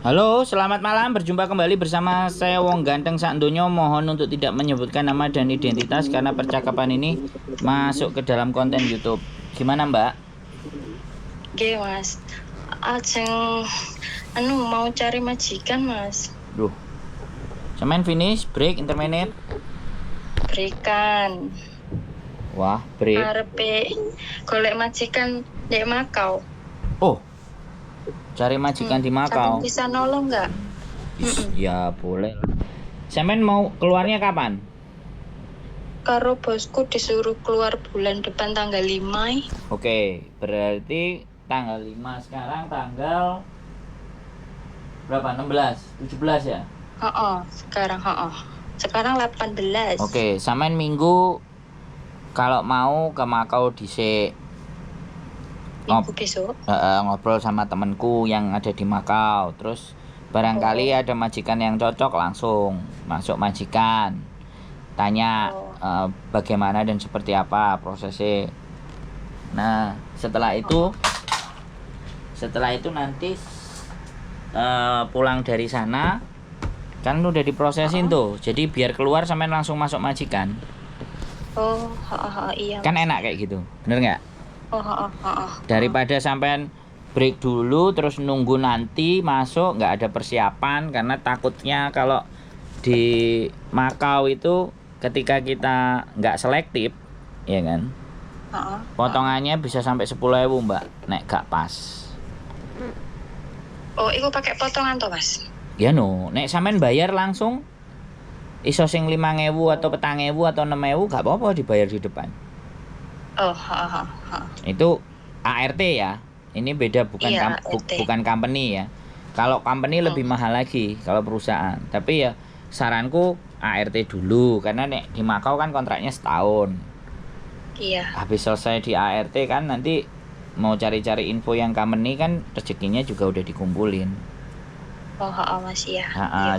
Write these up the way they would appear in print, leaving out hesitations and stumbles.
Halo, selamat malam. Berjumpa kembali bersama saya Wong Ganteng Sakdonyo. Mohon untuk tidak menyebutkan nama dan identitas karena percakapan ini masuk ke dalam konten YouTube. Gimana, Mbak? Oke, Mas. Ajeng mau cari majikan, Mas. Duh. Semen finish, break, intermediate. Berikan. Wah, break. Arepe golek majikan di Makau. Oh. Cari majikan di Makau. Sampai bisa nolong nggak? Ya, boleh. Semen mau keluarnya kapan? Karo bosku disuruh keluar bulan depan tanggal 5. Oke, berarti tanggal 5 sekarang tanggal berapa? 16, 17 ya? Sekarang 18. Oke, sampean minggu kalau mau ke Makau dhisik. Minggu besok. Ngobrol sama temenku yang ada di Makau. Terus barangkali ada majikan yang cocok, langsung masuk majikan. Tanya bagaimana dan seperti apa prosesnya. Nah, setelah itu nanti pulang dari sana kan udah diprosesin tuh. Jadi biar keluar sampean langsung masuk majikan. Iya. Kan enak kayak gitu. Bener nggak? Daripada sampean break dulu terus nunggu nanti masuk nggak ada persiapan, karena takutnya kalau di Makau itu ketika kita nggak selektif, ya kan, potongannya bisa sampai 10.000 Mbak, nek gak pas. Itu pakai potongan toh, Mas? Ya no, nek sampean bayar langsung iso sing 5.000 atau 4.000 atau 6.000 gak apa-apa dibayar di depan. Itu ART ya. Ini beda, bukan iya, bukan company ya. Kalau company lebih mahal lagi kalau perusahaan. Tapi ya saranku ART dulu, karena nek di Makau kan kontraknya setahun. Iya. Habis selesai di ART kan nanti mau cari-cari info yang company kan rezekinya juga udah dikumpulin. Mas ya.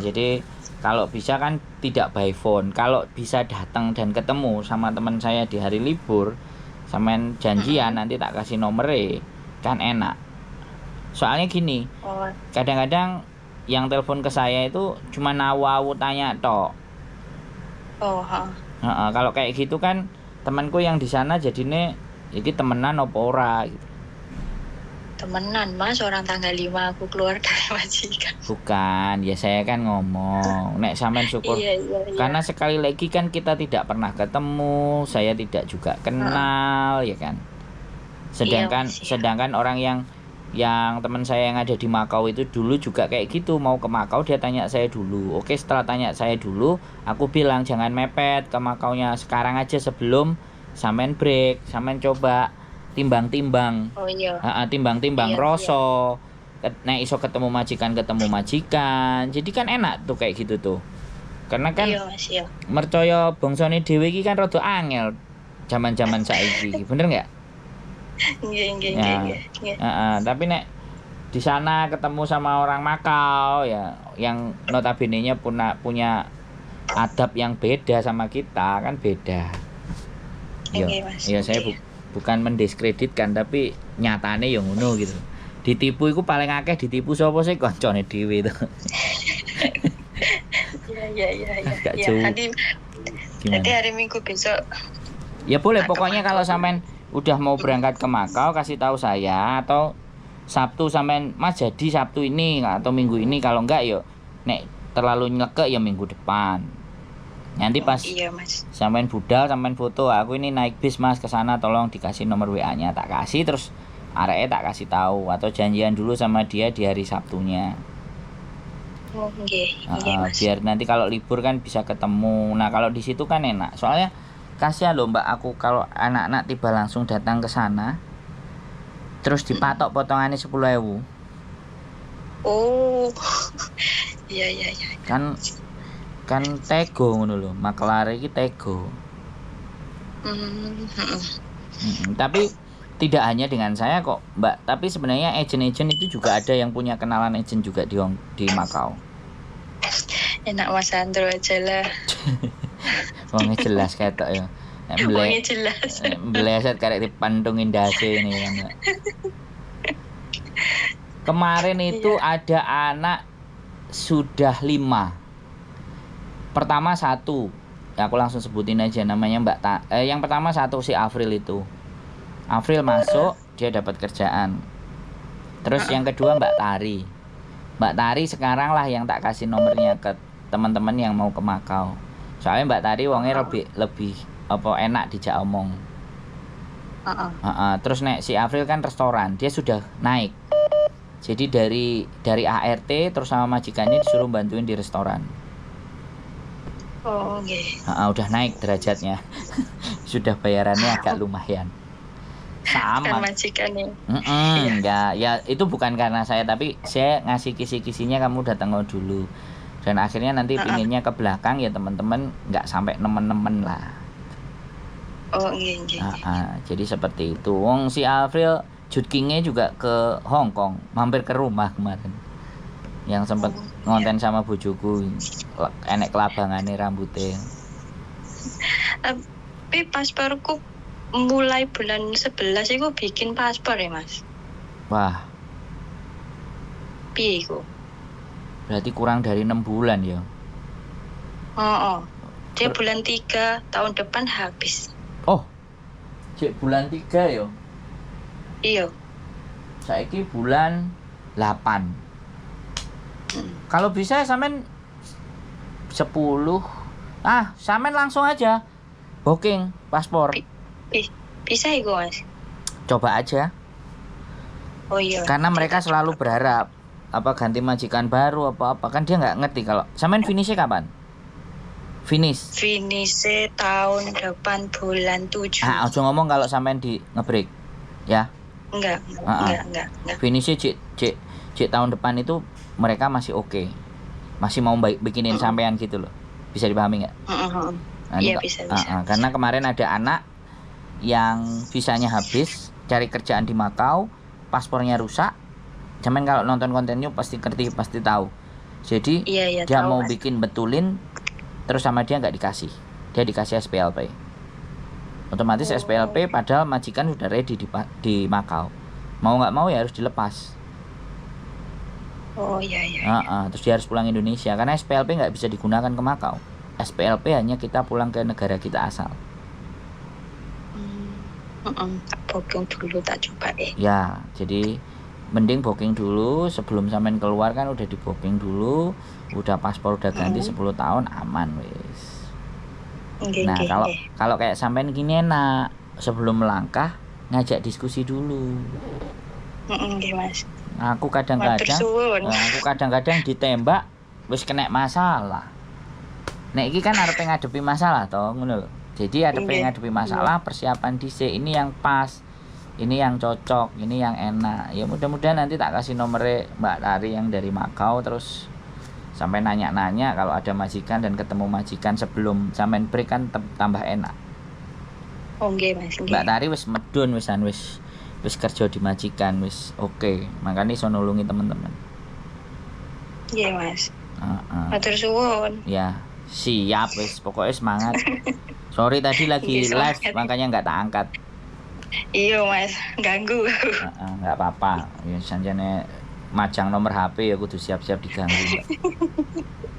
Jadi kalau bisa kan tidak by phone. Kalau bisa datang dan ketemu sama teman saya di hari libur, sampean janjian nanti tak kasih nomornya, kan enak. Soalnya gini, kadang-kadang yang telepon ke saya itu cuma nawawu tanya tok. Kalau kayak gitu kan temanku yang di sana jadinya iki temenan opo ora gitu. Temenan, Mas, orang tanggal 5 aku keluar dari majikan. Bukan, ya saya kan ngomong nek sampean syukur. Iya. Karena sekali lagi kan kita tidak pernah ketemu, saya tidak juga kenal, ya kan. Sedangkan orang yang teman saya yang ada di Makau itu dulu juga kayak gitu, mau ke Makau dia tanya saya dulu. Oke, setelah tanya saya dulu, aku bilang jangan mepet ke Makaunya sekarang aja sebelum sampean break, sampean coba timbang-timbang. Timbang-timbang rasa. Nek iso ketemu majikan. Jadi kan enak tuh kayak gitu tuh. Karena kan mercaya bangsane dhewe iki kan rada angel zaman-zaman saiki. Bener enggak? Iya. Tapi nek di sana ketemu sama orang Makau ya yang notabene-nya punya adab yang beda sama kita, kan beda. Ya saya bukan mendiskreditkan, tapi nyatane ya ngono gitu. Ditipu iku paling akeh ditipu sapa sih? Kancane dhewe to. Iya. Nanti hari Minggu besok. Ya boleh, pokoknya kalau sampean udah mau berangkat ke Makau kasih tahu saya, atau Sabtu sampean Mas jadi Sabtu ini atau Minggu ini, kalau enggak yo nek terlalu nyeleke ya minggu depan. Nanti pas sampean budal, sampean foto, aku ini naik bis Mas ke sana, tolong dikasih nomor WA-nya, tak kasih, terus areke tak kasih tahu, atau janjian dulu sama dia di hari Sabtunya. Biar nanti kalau libur kan bisa ketemu. Nah, kalau di situ kan enak. Soalnya kasihan loh Mbak, aku kalau anak-anak tiba langsung datang ke sana terus dipatok potongannya 10.000. Iya. Kan tego ngono lho, makelar iki tego. Tapi tidak hanya dengan saya kok Mbak, tapi sebenarnya agen-agen itu juga ada yang punya kenalan agen juga di Makau. Enak Mas Andro aja lah. Wongnya jelas ketok ya. Wongnya jelas. Meleset karek dipantungin dase ini kan. Kemarin itu ada anak sudah 5. Pertama 1, aku langsung sebutin aja namanya yang pertama 1 si Afril itu. Afril masuk, dia dapat kerjaan. Terus yang kedua Mbak Tari. Mbak Tari sekarang lah yang tak kasih nomornya ke teman-teman yang mau ke Makau. Soalnya Mbak Tari wongnya lebih enak dijak omong. Terus si Afril kan restoran, dia sudah naik. Jadi dari ART terus sama majikannya disuruh bantuin di restoran. Oh, oke. Udah naik derajatnya. Sudah bayarannya agak lumayan. Sama. Majikannya. Ya itu bukan karena saya, tapi saya ngasih kisi-kisinya, kamu datang dulu. Dan akhirnya nanti pinginnya ke belakang ya teman-teman, nggak sampai nemen-nemen lah. Oh iya. Jadi seperti itu. Wong si Afril Jutkingnya juga ke Hong Kong, mampir ke rumah kemarin. Yang sempat ngonten sama bojoku, enek kelabangannya rambutnya. Tapi pasporku mulai bulan 11 itu bikin paspor ya Mas. Wah. Piye iku? Berarti kurang dari 6 bulan ya. Dia bulan 3 tahun depan habis. Oh. Cek bulan 3 ya. Iya. Saiki bulan 8. Kalau bisa sampean 10. Sampean langsung aja booking paspor. Bisa iku Mas. Coba aja. Oh iya. Karena mereka selalu berharap ganti majikan baru apa kan dia nggak ngerti kalau sampean finishnya kapan? Finishnya tahun depan bulan 7. Ojo ngomong kalau sampean di ngebreak ya. Enggak. Finishnya cek tahun depan itu mereka masih oke. Masih mau bikinin sampean gitu loh. Bisa dipahami nggak? Iya bisa. Karena kemarin ada anak yang visanya habis, cari kerjaan di Makau, paspornya rusak. Cuman kalau nonton kontennya pasti ngerti, pasti tahu. Jadi dia tahu, mau bikin betulin, terus sama dia nggak dikasih. Dia dikasih SPLP. Otomatis SPLP padahal majikan sudah ready di Makau. Mau nggak mau ya harus dilepas. Oh iya. Terus dia harus pulang Indonesia karena SPLP nggak bisa digunakan ke Makau. SPLP hanya kita pulang ke negara kita asal. Booking dulu tak coba Ya, jadi mending booking dulu sebelum sampean keluar kan udah di booking dulu, udah paspor udah ganti 10 tahun aman wis. Nah, kalau kayak sampean gini enak, sebelum melangkah ngajak diskusi dulu. Mas. Aku kadang-kadang ditembak wis kena masalah. Nek iki kan arepe ngadepi masalah toh, ngono lho. Jadi arepe ngadepi masalah, persiapan dhisik, ini yang pas, ini yang cocok, ini yang enak. Ya mudah-mudahan nanti tak kasih nomornya Mbak Tari yang dari Makau, terus sampai nanya-nanya kalau ada majikan dan ketemu majikan sebelum sampean break kan tambah enak. Nggih Mas. Mbak Tari wis medun wis kerja di majikan wis oke. Makanya iso nulungi teman-teman. Iya Mas. Matur suwun. Ya, siap wis, pokoknya semangat. Sorry tadi lagi live makanya nggak tak angkat. Iya Mas, ganggu. Nggak apa-apa. Ya sanjane majang nomor HP ya kudu siap-siap diganggu.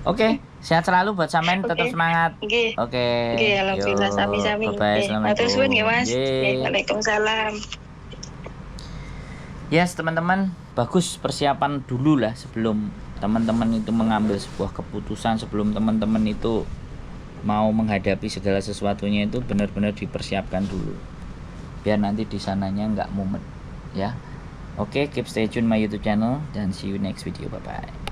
Oke, sehat selalu buat sampean, tetap semangat. Oke. Nggih, alhamdulillah sami-sami. Bye-bye. Assalamualaikum. Matur suwun nggih Mas. Waalaikumsalam. Yes teman-teman, bagus persiapan dulu lah sebelum teman-teman itu mengambil sebuah keputusan, sebelum teman-teman itu mau menghadapi segala sesuatunya itu benar-benar dipersiapkan dulu biar nanti di sananya nggak mumet ya. Oke, keep stay tune my YouTube channel dan see you next video, bye bye.